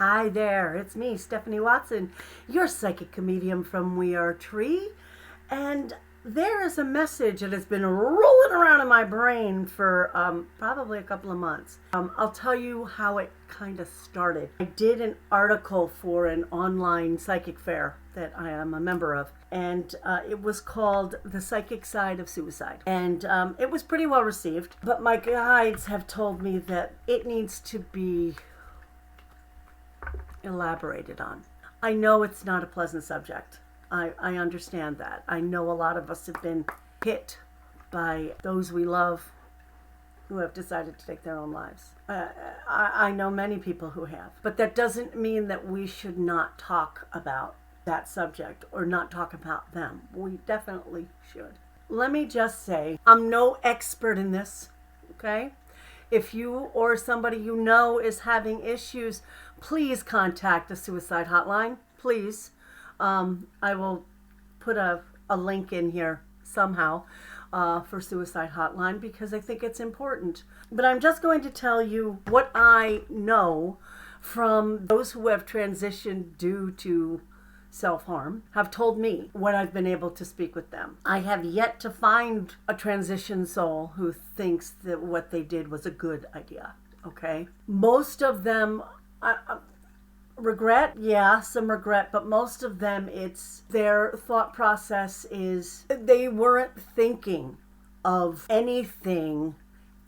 Hi there, it's me, Stephanie Watson, your psychic comedian from We Are Tree, and there is a message that has been rolling around in my brain for probably a couple of months. I'll tell you how it kind of started. I did an article for an online psychic fair that I am a member of, and it was called The Psychic Side of Suicide, and it was pretty well received, but my guides have told me that it needs to be elaborated on. I know it's not a pleasant subject. I understand that. I know a lot of us have been hit by those we love who have decided to take their own lives. I know many people who have. But that doesn't mean that we should not talk about that subject or not talk about them. We definitely should. Let me just say, I'm no expert in this, okay? If you or somebody you know is having issues, please contact the suicide hotline, please. I will put a link in here somehow for suicide hotline because I think it's important. But I'm just going to tell you what I know from those who have transitioned due to self-harm, have told me when I've been able to speak with them. I have yet to find a transition soul who thinks that what they did was a good idea, okay? Most of them, regret, yeah, some regret, but most of them, it's their thought process is they weren't thinking of anything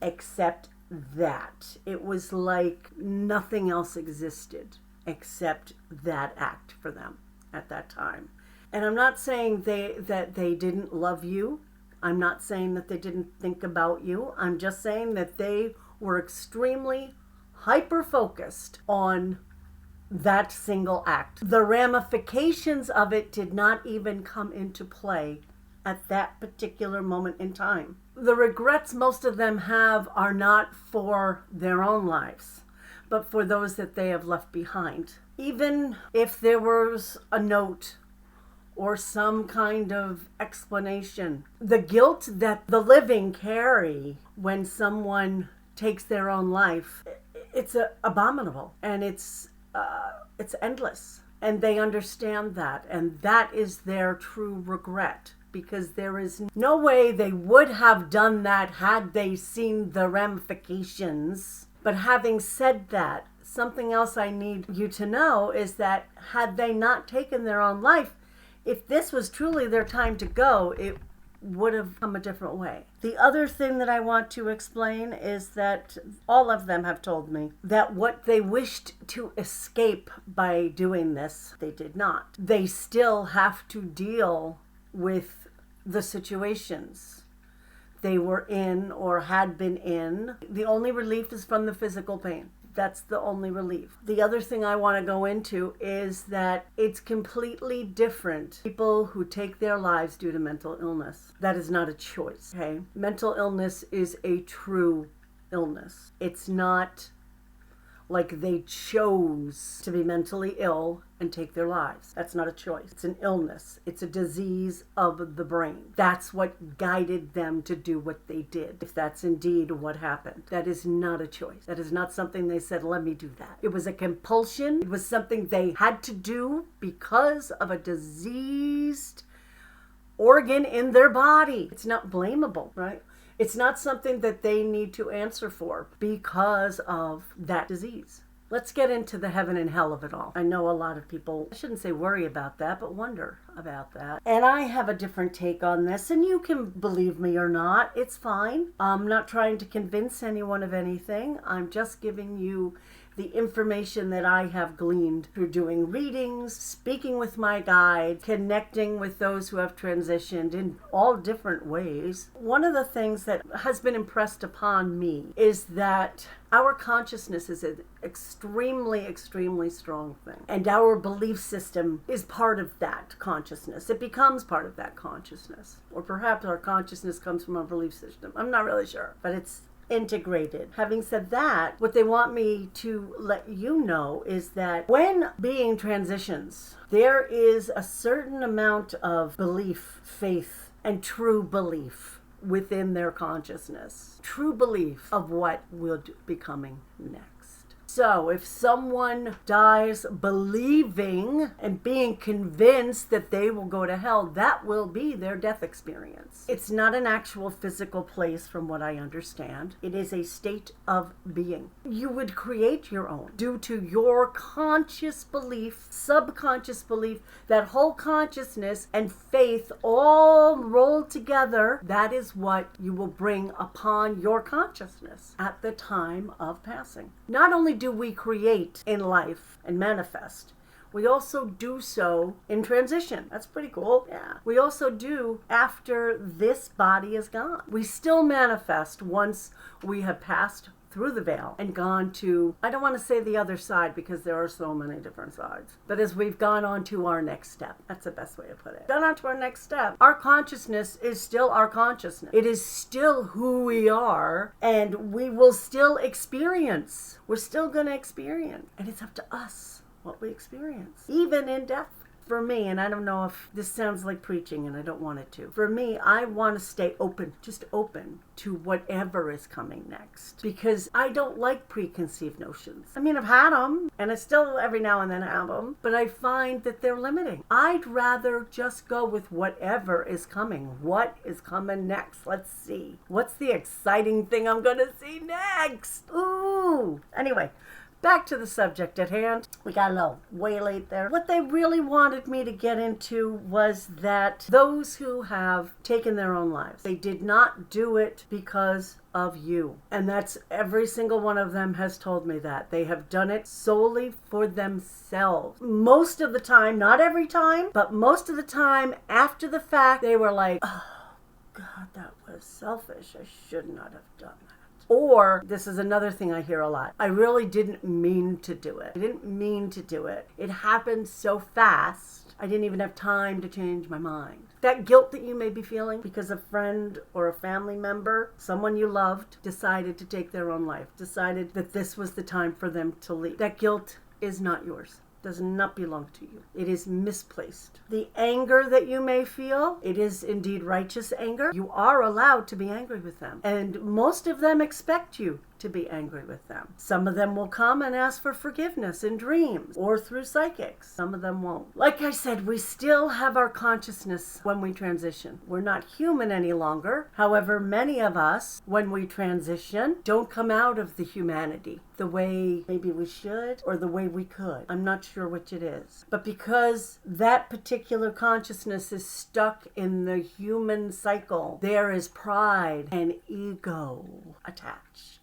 except that. It was like nothing else existed except that act for them at that time. And I'm not saying that they didn't love you. I'm not saying that they didn't think about you. I'm just saying that they were extremely hyper-focused on that single act. The ramifications of it did not even come into play at that particular moment in time. The regrets most of them have are not for their own lives, but for those that they have left behind. Even if there was a note or some kind of explanation, the guilt that the living carry when someone takes their own life, it's abominable, and it's endless. And they understand that, and that is their true regret, because there is no way they would have done that had they seen the ramifications. But having said that, something else I need you to know is that had they not taken their own life, if this was truly their time to go, it would have come a different way. The other thing that I want to explain is that all of them have told me that what they wished to escape by doing this, they did not. They still have to deal with the situations they were in or had been in. The only relief is from the physical pain. That's the only relief. The other thing I want to go into is that it's completely different. People who take their lives due to mental illness. That is not a choice, okay? Mental illness is a true illness. It's not like they chose to be mentally ill and take their lives. That's not a choice. It's an illness. It's a disease of the brain. That's what guided them to do what they did, if that's indeed what happened. That is not a choice. That is not something they said, let me do that. It was a compulsion. It was something they had to do because of a diseased organ in their body. It's not blamable, right? It's not something that they need to answer for because of that disease. Let's get into the heaven and hell of it all. I know a lot of people, I shouldn't say worry about that, but wonder about that. And I have a different take on this, and you can believe me or not. It's fine. I'm not trying to convince anyone of anything. I'm just giving you the information that I have gleaned through doing readings, speaking with my guides, connecting with those who have transitioned in all different ways. One of the things that has been impressed upon me is that our consciousness is an extremely, extremely strong thing. And our belief system is part of that consciousness. It becomes part of that consciousness. Or perhaps our consciousness comes from our belief system. I'm not really sure, but it's integrated. Having said that, what they want me to let you know is that when being transitions, there is a certain amount of belief, faith, and true belief within their consciousness. True belief of what will be coming next. So if someone dies believing and being convinced that they will go to hell, that will be their death experience. It's not an actual physical place from what I understand. It is a state of being. You would create your own due to your conscious belief, subconscious belief, that whole consciousness and faith all rolled together. That is what you will bring upon your consciousness at the time of passing. Not only do we create in life and manifest, we also do so in transition. That's pretty cool. Yeah. We also do after this body is gone. We still manifest once we have passed through the veil and gone to, I don't want to say the other side because there are so many different sides, but as we've gone on to our next step, that's the best way to put it. Gone on to our next step, our consciousness is still our consciousness. It is still who we are, and we will still experience. We're still going to experience, and it's up to us what we experience, even in death. For me, and I don't know if this sounds like preaching and I don't want it to. For me, I want to stay open, just open to whatever is coming next. Because I don't like preconceived notions. I mean, I've had them, and I still every now and then have them, but I find that they're limiting. I'd rather just go with whatever is coming. What is coming next? Let's see. What's the exciting thing I'm going to see next? Ooh. Anyway. Back to the subject at hand. We got a little way late there. What they really wanted me to get into was that those who have taken their own lives, they did not do it because of you. And that's every single one of them has told me that. They have done it solely for themselves. Most of the time, not every time, but most of the time after the fact, they were like, oh, God, that was selfish. I should not have done that. Or, this is another thing I hear a lot, I really didn't mean to do it. I didn't mean to do it. It happened so fast, I didn't even have time to change my mind. That guilt that you may be feeling because a friend or a family member, someone you loved, decided to take their own life, decided that this was the time for them to leave. That guilt is not yours. Does not belong to you. It is misplaced. The anger that you may feel, it is indeed righteous anger. You are allowed to be angry with them. And most of them expect you to be angry with them. Some of them will come and ask for forgiveness in dreams or through psychics. Some of them won't. Like I said, we still have our consciousness when we transition. We're not human any longer. However, many of us, when we transition, don't come out of the humanity the way maybe we should or the way we could. I'm not sure which it is. But because that particular consciousness is stuck in the human cycle, there is pride and ego attached.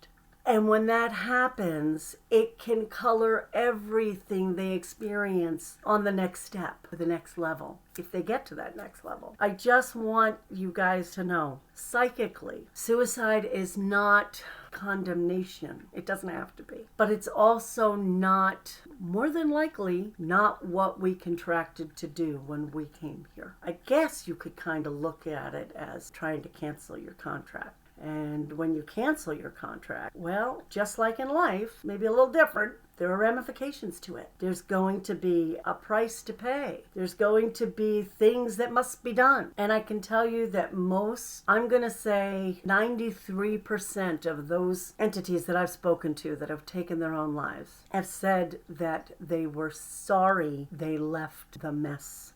And when that happens, it can color everything they experience on the next step, the next level, if they get to that next level. I just want you guys to know, psychically, suicide is not condemnation. It doesn't have to be. But it's also not, more than likely, not what we contracted to do when we came here. I guess you could kind of look at it as trying to cancel your contract. And when you cancel your contract, well, just like in life, maybe a little different, there are ramifications to it. There's going to be a price to pay. There's going to be things that must be done. And I can tell you that most, I'm going to say 93% of those entities that I've spoken to that have taken their own lives have said that they were sorry they left the mess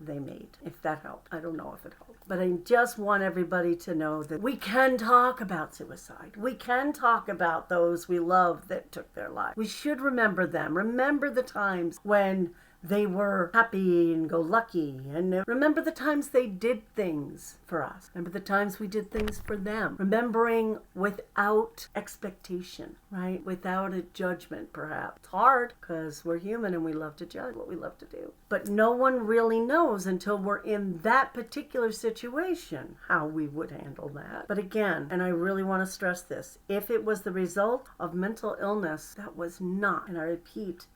they made, if that helped. I don't know if it helped. But I just want everybody to know that we can talk about suicide. We can talk about those we love that took their lives. We should remember them. Remember the times when they were happy and go lucky. And remember the times they did things for us. Remember the times we did things for them. Remembering without expectation, right? Without a judgment, perhaps. It's hard because we're human and we love to judge what we love to do. But no one really knows until we're in that particular situation how we would handle that. But again, and I really want to stress this, if it was the result of mental illness, that was not, and I repeat,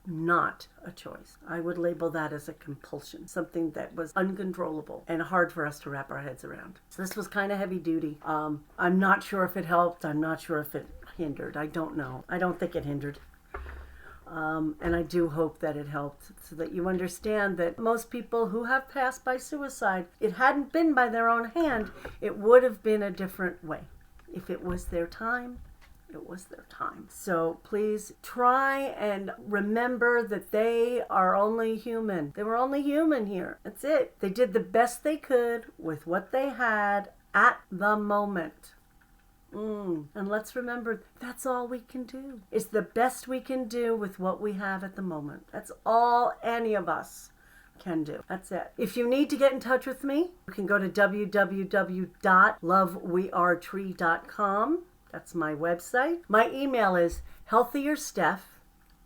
not a choice. I would label that as a compulsion, something that was uncontrollable and hard for us to wrap our heads around. So this was kind of heavy duty. I'm not sure if it helped. I'm not sure if it hindered. I don't know. I don't think it hindered. And I do hope that it helped so that you understand that most people who have passed by suicide, it hadn't been by their own hand, it would have been a different way. If it was their time, It was their time. So please try and remember that they are only human. They were only human here. That's it. They did the best they could with what they had at the moment. And let's remember, that's all we can do. It's the best we can do with what we have at the moment. That's all any of us can do. That's it. If you need to get in touch with me, you can go to www.lovewearetree.com. That's my website. My email is healthiersteph,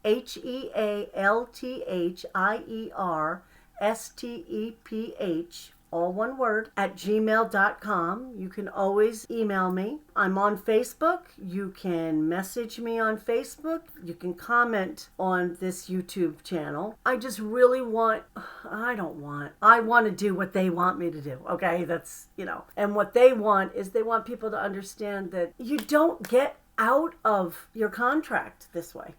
HealthierSteph, all one word, at gmail.com. You can always email me. I'm on Facebook. You can message me on Facebook. You can comment on this YouTube channel. I just really I want to do what they want me to do. Okay, that's, and what they want is they want people to understand that you don't get out of your contract this way.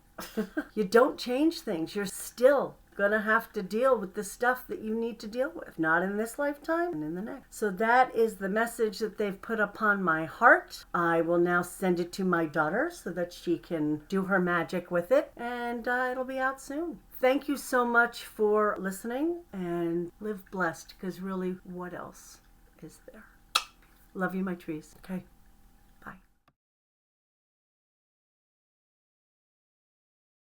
You don't change things. You're still gonna have to deal with the stuff that you need to deal with, not in this lifetime and in the next. So that is the message that they've put upon my heart. I will now send it to my daughter so that she can do her magic with it, and it'll be out soon. Thank you so much for listening, and live blessed, because really, what else is there? Love you, my trees. Okay.